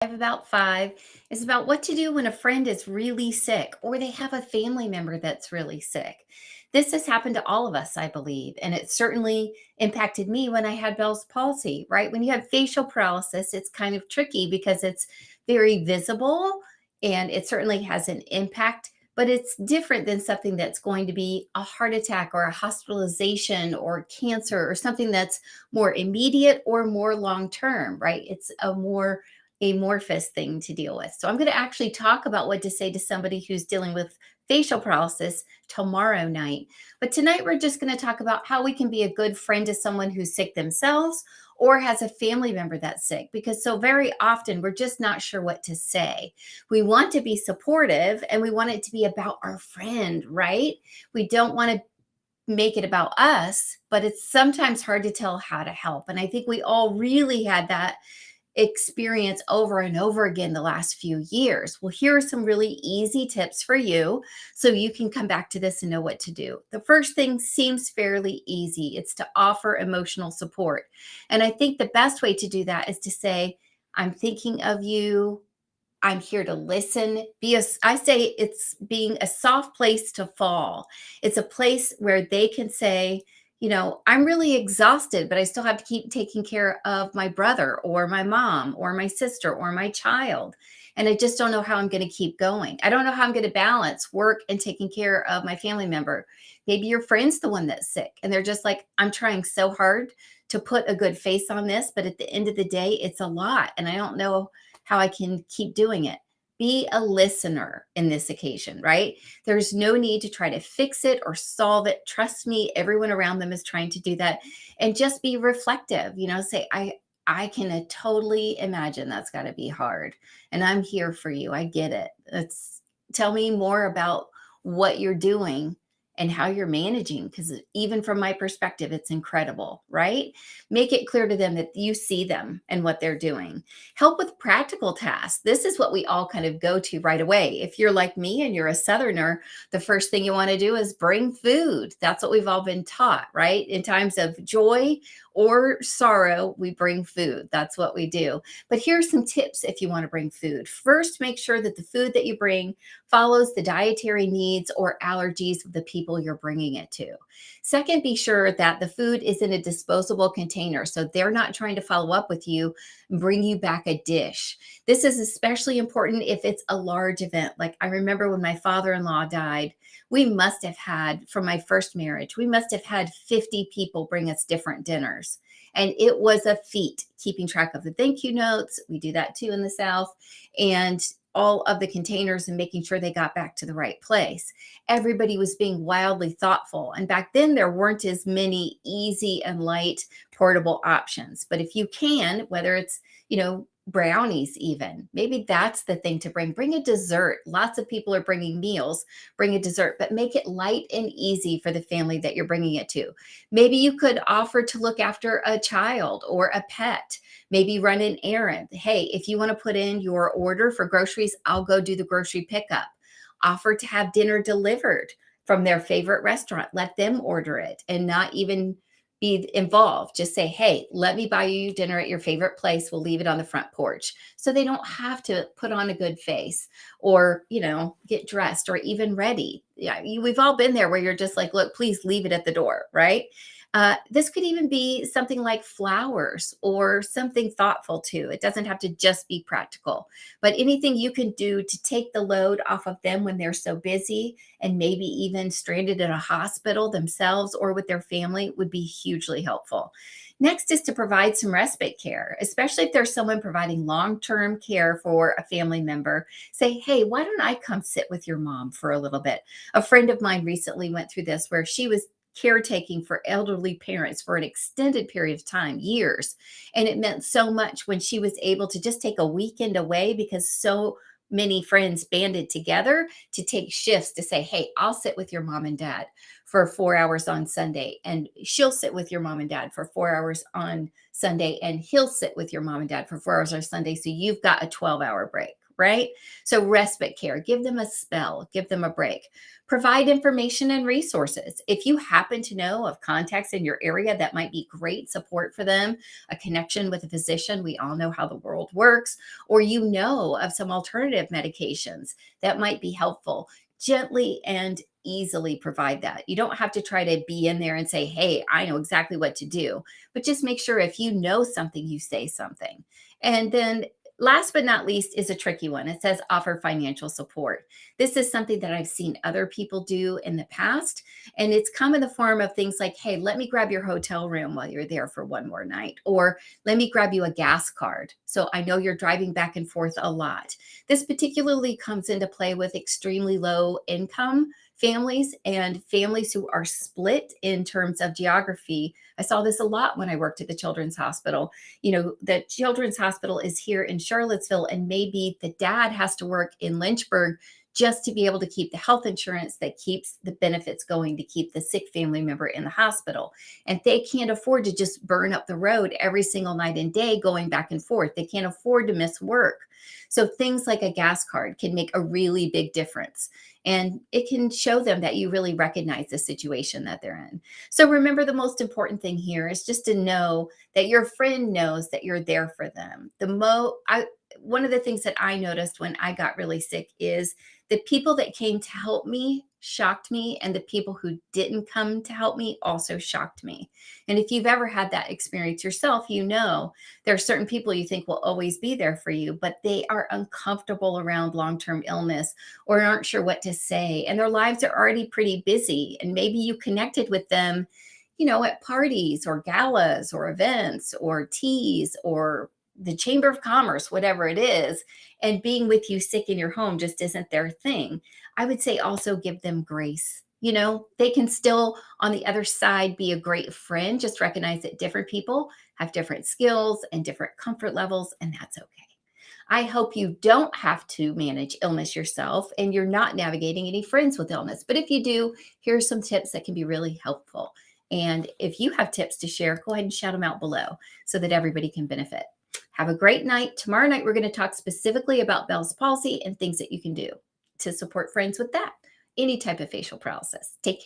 About five is about what to do when a friend is really sick or they have a family member that's really sick. This has happened to all of us, I believe, and it certainly impacted me when I had Bell's palsy, right? When you have facial paralysis, it's kind of tricky because it's very visible and it certainly has an impact, but it's different than something that's going to be a heart attack or a hospitalization or cancer or something that's more immediate or more long term, right? It's a more amorphous thing to deal with. So I'm going to actually talk about what to say to somebody who's dealing with facial paralysis tomorrow night. But tonight we're just going to talk about how we can be a good friend to someone who's sick themselves or has a family member that's sick, because so very often we're just not sure what to say. We want to be supportive and we want it to be about our friend, right? We don't want to make it about us, but it's sometimes hard to tell how to help. And I think we all really had that experience over and over again the last few years. Well, here are some really easy tips for you so you can come back to this and know what to do. The first thing seems fairly easy. It's to offer emotional support. And I think the best way to do that is to say, I'm thinking of you. I'm here to listen. I say it's being a soft place to fall. It's a place where they can say, I'm really exhausted, but I still have to keep taking care of my brother or my mom or my sister or my child. And I just don't know how I'm going to keep going. I don't know how I'm going to balance work and taking care of my family member. Maybe your friend's the one that's sick and they're just like, I'm trying so hard to put a good face on this, but at the end of the day, it's a lot. And I don't know how I can keep doing it. Be a listener in this occasion, right? There's no need to try to fix it or solve it. Trust me, everyone around them is trying to do that. And just be reflective, say, I can totally imagine that's got to be hard. And I'm here for you. I get it. Tell me more about what you're doing and how you're managing, because even from my perspective, it's incredible, right? Make it clear to them that you see them and what they're doing. Help with practical tasks. This is what we all kind of go to right away. If you're like me and you're a Southerner, the first thing you want to do is bring food. That's what we've all been taught, right? In times of joy or sorrow, we bring food. That's what we do. But here's some tips if you want to bring food. First, make sure that the food that you bring follows the dietary needs or allergies of the people you're bringing it to. Second, be sure that the food is in a disposable container so they're not trying to follow up with you and bring you back a dish. This is especially important if it's a large event. Like I remember when my father-in-law died, we must have had, from my first marriage, we must have had 50 people bring us different dinners. And it was a feat keeping track of the thank you notes. We do that too in the South. And all of the containers and making sure they got back to the right place. Everybody was being wildly thoughtful. And back then, there weren't as many easy and light portable options. But if you can, whether it's, brownies even, maybe that's the thing to bring. Bring a dessert. Lots of people are bringing meals. Bring a dessert, but make it light and easy for the family that you're bringing it to. Maybe you could offer to look after a child or a pet. Maybe run an errand. Hey, if you want to put in your order for groceries, I'll go do the grocery pickup. Offer to have dinner delivered from their favorite restaurant. Let them order it and not even be involved. Just say, hey, let me buy you dinner at your favorite place. We'll leave it on the front porch. So they don't have to put on a good face or, get dressed or even ready. Yeah, we've all been there where you're just like, look, please leave it at the door, right? This could even be something like flowers or something thoughtful too. It doesn't have to just be practical, but anything you can do to take the load off of them when they're so busy and maybe even stranded in a hospital themselves or with their family would be hugely helpful. Next is to provide some respite care, especially if there's someone providing long-term care for a family member. Say, hey, why don't I come sit with your mom for a little bit? A friend of mine recently went through this where she was caretaking for elderly parents for an extended period of time, years. And it meant so much when she was able to just take a weekend away because so many friends banded together to take shifts to say, hey, I'll sit with your mom and dad for 4 hours on Sunday, and she'll sit with your mom and dad for 4 hours on Sunday, and he'll sit with your mom and dad for 4 hours on Sunday. So you've got a 12-hour break, right? So, respite care, give them a spell, give them a break. Provide information and resources. If you happen to know of contacts in your area that might be great support for them, a connection with a physician, we all know how the world works, or you know of some alternative medications that might be helpful, gently and easily provide that. You don't have to try to be in there and say, hey, I know exactly what to do, but just make sure if you know something, you say something. And then last but not least is a tricky one. It says offer financial support. This is something that I've seen other people do in the past. And it's come in the form of things like, hey, let me grab your hotel room while you're there for one more night, or let me grab you a gas card. So I know you're driving back and forth a lot. This particularly comes into play with extremely low income families and families who are split in terms of geography. I saw this a lot when I worked at the Children's Hospital. The Children's Hospital is here in Charlottesville, and maybe the dad has to work in Lynchburg just to be able to keep the health insurance that keeps the benefits going to keep the sick family member in the hospital. And they can't afford to just burn up the road every single night and day going back and forth. They can't afford to miss work. So things like a gas card can make a really big difference. And it can show them that you really recognize the situation that they're in. So remember, the most important thing here is just to know that your friend knows that you're there for them. One of the things that I noticed when I got really sick is the people that came to help me shocked me, and the people who didn't come to help me also shocked me. And if you've ever had that experience yourself, you know there are certain people you think will always be there for you, but they are uncomfortable around long-term illness or aren't sure what to say, and their lives are already pretty busy. And maybe you connected with them, at parties or galas or events or teas or the Chamber of Commerce, whatever it is, and being with you sick in your home just isn't their thing. I would say also give them grace. They can still, on the other side, be a great friend. Just recognize that different people have different skills and different comfort levels, and that's okay. I hope you don't have to manage illness yourself and you're not navigating any friends with illness. But if you do, here are some tips that can be really helpful. And if you have tips to share, go ahead and shout them out below so that everybody can benefit. Have a great night. Tomorrow night, we're going to talk specifically about Bell's palsy and things that you can do to support friends with that. Any type of facial paralysis. Take care.